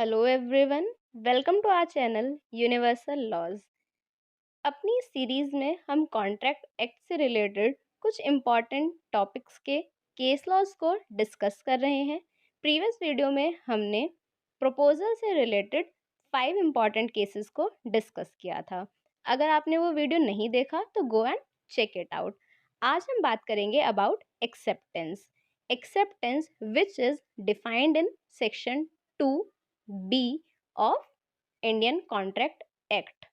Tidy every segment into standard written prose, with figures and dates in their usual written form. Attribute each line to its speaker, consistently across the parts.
Speaker 1: Hello everyone, welcome to our channel universal laws. अपनी series में हम कॉन्ट्रैक्ट एक्ट से रिलेटेड कुछ इम्पॉर्टेंट टॉपिक्स के केस लॉज को डिस्कस कर रहे हैं। प्रीवियस वीडियो में हमने प्रपोजल से रिलेटेड 5 इम्पॉर्टेंट केसेस को डिस्कस किया था। अगर आपने वो वीडियो नहीं देखा तो go and check it out. आज हम बात करेंगे about acceptance. Acceptance which is defined in section 2B of Indian contract act.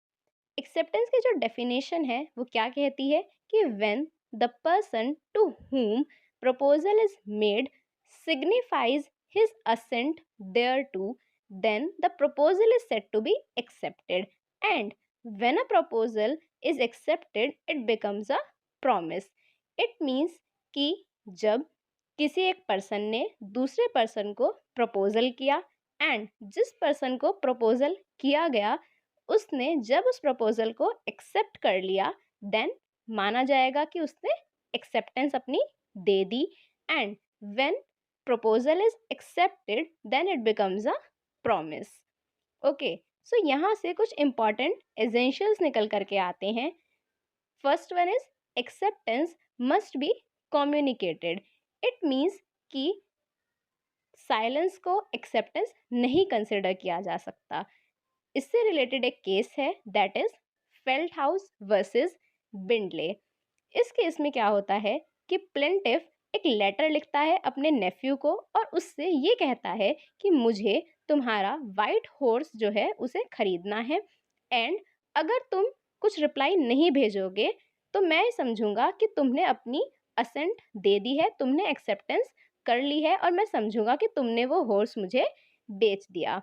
Speaker 1: Acceptance की जो डेफिनेशन है वो क्या कहती है कि when the person to whom proposal is made signifies his assent thereto, then the proposal is said to be accepted, and when a proposal is accepted it becomes a promise. It means कि जब किसी एक person ने दूसरे person को proposal किया and जिस person को प्रपोजल किया गया उसने जब उस प्रपोजल को एक्सेप्ट कर लिया, देन माना जाएगा कि उसने एक्सेप्टेंस अपनी दे दी। And when proposal is accepted then it becomes a promise. Okay, so यहाँ से कुछ इंपॉर्टेंट एसेंशियल्स निकल करके आते हैं। First one is acceptance must be communicated. It means कि साइलेंस को एक्सेप्टेंस नहीं कंसिडर किया जा सकता। इससे रिलेटेड एक केस है that is Felthouse versus Bindley. इस केस में क्या होता है कि प्लेंटिफ एक लेटर लिखता है अपने नेफ्यू को और उससे ये कहता है कि मुझे तुम्हारा वाइट हॉर्स जो है उसे खरीदना है, एंड अगर तुम कुछ रिप्लाई नहीं भेजोगे तो मैं समझूंगा कि तुमने अपनी असेंट दे दी है, तुमने एक्सेप्टेंस कर ली है और मैं समझूंगा कि तुमने वो हॉर्स मुझे बेच दिया।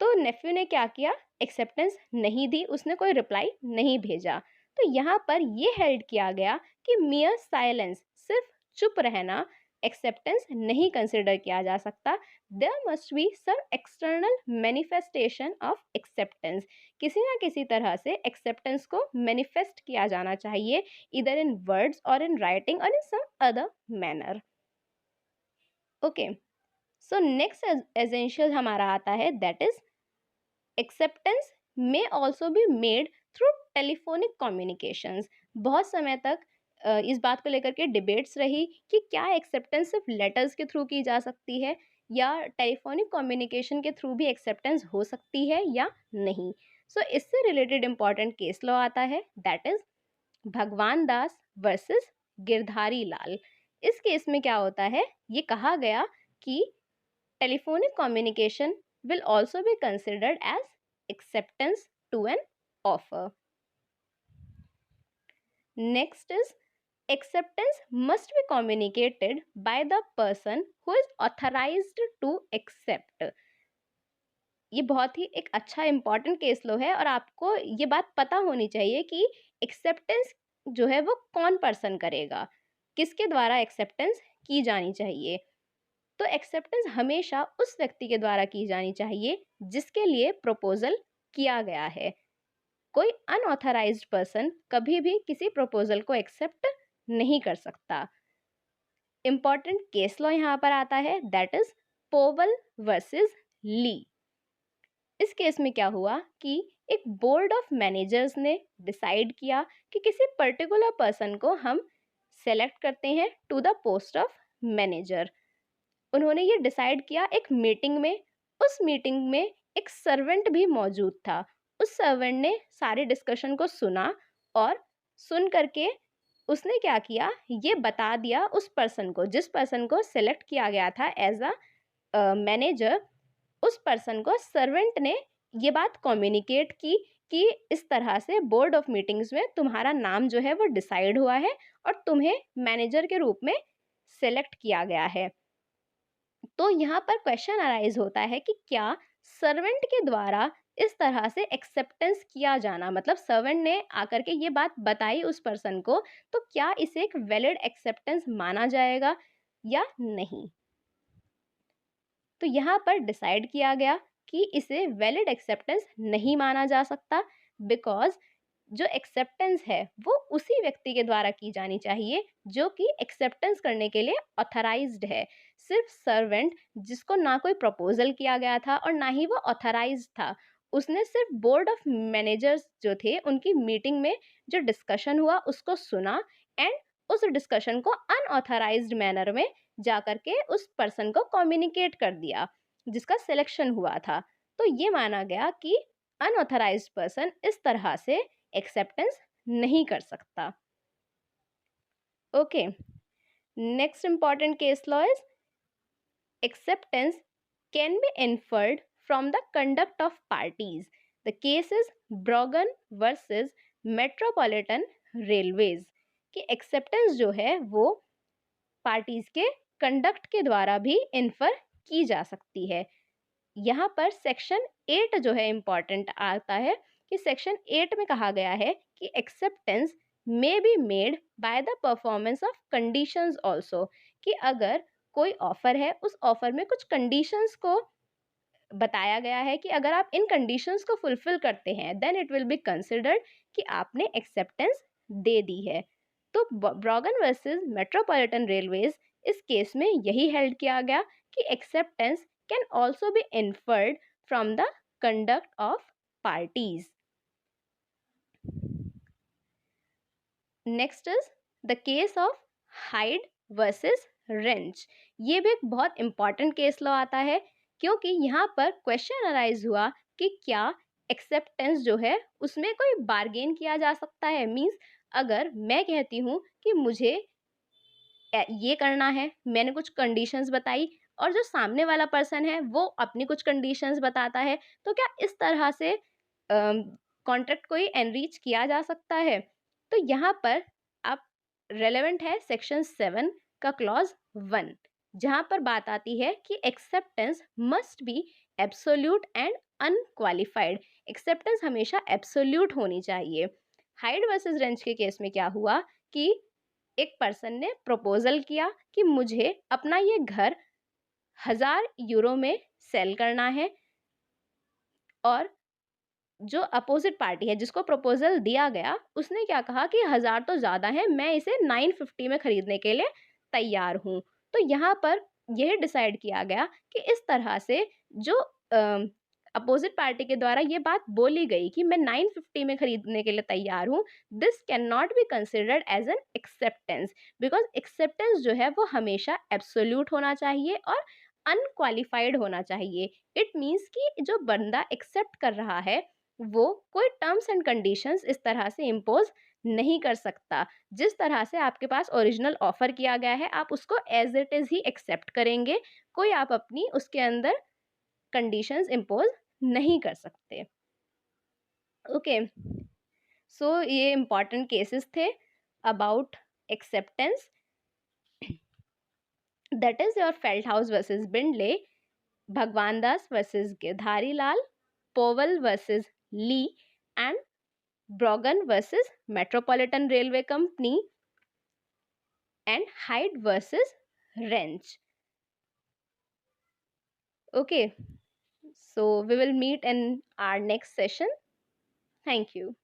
Speaker 1: तो नेफ्यू ने क्या किया, एक्सेप्टेंस नहीं दी, उसने कोई रिप्लाई नहीं भेजा। तो यहाँ पर ये हेल्ड किया गया कि मियर साइलेंस, सिर्फ चुप रहना, एक्सेप्टेंस नहीं कंसिडर किया जा सकता। There must be some external manifestation of acceptance. किसी ना किसी तरह से एक्सेप्टेंस को मैनिफेस्ट किया जाना चाहिए, इधर इन वर्ड्स और इन राइटिंग और in some other manner. Okay, so next essential हमारा आता है that is acceptance may also be made through telephonic communications. बहुत समय तक इस बात को लेकर के डिबेट्स रही कि क्या एक्सेप्टेंस सिर्फ लेटर्स के थ्रू की जा सकती है या टेलीफोनिक कम्युनिकेशन के थ्रू भी एक्सेप्टेंस हो सकती है या नहीं। सो इससे रिलेटेड इंपॉर्टेंट केस लॉ आता है दैट इज भगवान दास वर्सेस गिरधारी लाल। इस केस में क्या होता है, ये कहा गया कि telephonic communication will also be considered as acceptance to an offer. Next is acceptance must be communicated by the person who is authorized to accept. ये बहुत ही एक अच्छा इंपॉर्टेंट केस लो है और आपको ये बात पता होनी चाहिए कि एक्सेप्टेंस जो है वो कौन पर्सन करेगा, किसके द्वारा एक्सेप्टेंस की जानी चाहिए। तो एक्सेप्टेंस हमेशा उस व्यक्ति के द्वारा की जानी चाहिए जिसके लिए प्रपोजल किया गया है। कोई अनऑथराइज्ड पर्सन कभी भी किसी प्रपोजल को एक्सेप्ट नहीं कर सकता। इंपॉर्टेंट केस लॉ यहाँ पर आता है दैट इज पोवल वर्सेस ली। इस केस में क्या हुआ कि एक बोर्ड ऑफ मैनेजर्स ने डिसाइड किया कि किसी पर्टिकुलर पर्सन को हम सेलेक्ट करते हैं to the post of manager. उन्होंने ये डिसाइड किया एक मीटिंग में। उस मीटिंग में एक सर्वेंट भी मौजूद था। उस सर्वेंट ने सारे डिस्कशन को सुना और सुन करके उसने क्या किया, ये बता दिया उस पर्सन को, जिस पर्सन को सिलेक्ट किया गया था एज अ मैनेजर। उस पर्सन को सर्वेंट ने ये बात कम्युनिकेट की कि इस तरह से बोर्ड ऑफ मीटिंग्स में तुम्हारा नाम जो है वो डिसाइड हुआ है और तुम्हें मैनेजर के रूप में सेलेक्ट किया गया है। तो यहाँ पर क्वेश्चन अराइज होता है कि क्या सर्वेंट के द्वारा इस तरह से एक्सेप्टेंस किया जाना, मतलब सर्वेंट ने आकर के ये बात बताई उस पर्सन को, तो क्या इसे एक वैलिड एक्सेप्टेंस माना जाएगा या नहीं। तो यहाँ पर डिसाइड किया गया कि इसे वैलिड एक्सेप्टेंस नहीं माना जा सकता, बिकॉज जो एक्सेप्टेंस है वो उसी व्यक्ति के द्वारा की जानी चाहिए जो कि एक्सेप्टेंस करने के लिए ऑथराइज्ड है। सिर्फ सर्वेंट जिसको ना कोई प्रपोजल किया गया था और ना ही वो ऑथराइज्ड था, उसने सिर्फ बोर्ड ऑफ मैनेजर्स जो थे उनकी मीटिंग में जो डिस्कशन हुआ उसको सुना एंड उस डिस्कशन को अनऑथराइज्ड मैनर में जाकर के उस पर्सन को कम्युनिकेट कर दिया जिसका सिलेक्शन हुआ था। तो ये माना गया कि अनऑथराइज्ड पर्सन इस तरह से एक्सेप्टेंस नहीं कर सकता। Okay, next important case law is acceptance can be inferred from the conduct of parties. The case is Brogan versus Metropolitan Railways कि acceptance जो है वो parties के conduct के द्वारा भी infer की जा सकती है। यहाँ पर सेक्शन 8 जो है इम्पॉर्टेंट आता है कि सेक्शन 8 में कहा गया है कि acceptance may be made by the performance of conditions also, कि अगर कोई ऑफर है उस ऑफर में कुछ कंडीशंस को बताया गया है कि अगर आप इन कंडीशंस को फुलफिल करते हैं then it will be considered कि आपने एक्सेप्टेंस दे दी है। तो ब्रॉगन वर्सेस मेट्रोपॉलिटन रेलवेज इस केस में यही हेल्ड किया गया कि acceptance can also be inferred from the conduct of parties. Next is the case of Hyde versus Wrench. ये भी एक बहुत इंपॉर्टेंट केस लॉ आता है क्योंकि यहाँ पर क्वेश्चन अराइज हुआ कि क्या एक्सेप्टेंस जो है उसमें कोई बार्गेन किया जा सकता है। मीन्स अगर मैं कहती हूँ कि मुझे ये करना है, मैंने कुछ कंडीशंस बताई और जो सामने वाला पर्सन है वो अपनी कुछ कंडीशंस बताता है, तो क्या इस तरह से कॉन्ट्रैक्ट को ही एनरीच किया जा सकता है। तो यहाँ पर आप रेलेवेंट है सेक्शन 7 का क्लॉज 1 जहाँ पर बात आती है कि acceptance must B absolute and unqualified. Acceptance हमेशा एब्सोल्यूट होनी चाहिए। हाइड वर्सेस रेंच के केस में क्या हुआ कि एक पर्सन ने प्रपोजल किया कि मुझे अपना ये घर 1000 यूरो में सेल करना है और जो अपोजिट पार्टी है जिसको प्रपोजल दिया गया उसने क्या कहा कि 1000 तो ज़्यादा है, मैं इसे 950 में खरीदने के लिए तैयार हूँ। तो यहाँ पर यह डिसाइड किया गया कि इस तरह से जो अपोजिट पार्टी के द्वारा ये बात बोली गई कि मैं 950 में खरीदने के लिए तैयार हूँ, this can not be considered as an acceptance because acceptance जो है वो हमेशा एब्सोल्यूट होना चाहिए और अनक्वालिफाइड होना चाहिए। इट मीन्स कि जो बंदा एक्सेप्ट कर रहा है वो कोई टर्म्स एंड कंडीशंस इस तरह से इम्पोज नहीं कर सकता। जिस तरह से आपके पास ओरिजिनल ऑफर किया गया है आप उसको एज इट इज ही एक्सेप्ट करेंगे, कोई आप अपनी उसके अंदर कंडीशंस इम्पोज नहीं कर सकते। ओके, सो ये इंपॉर्टेंट केसेस थे about acceptance. That is your Felthouse versus Bindley, Bhagwan Das versus Girdhari Lal, Powell versus Lee and Brogan versus Metropolitan Railway Company and Hyde versus Wrench. Okay, so we will meet in our next session. Thank you.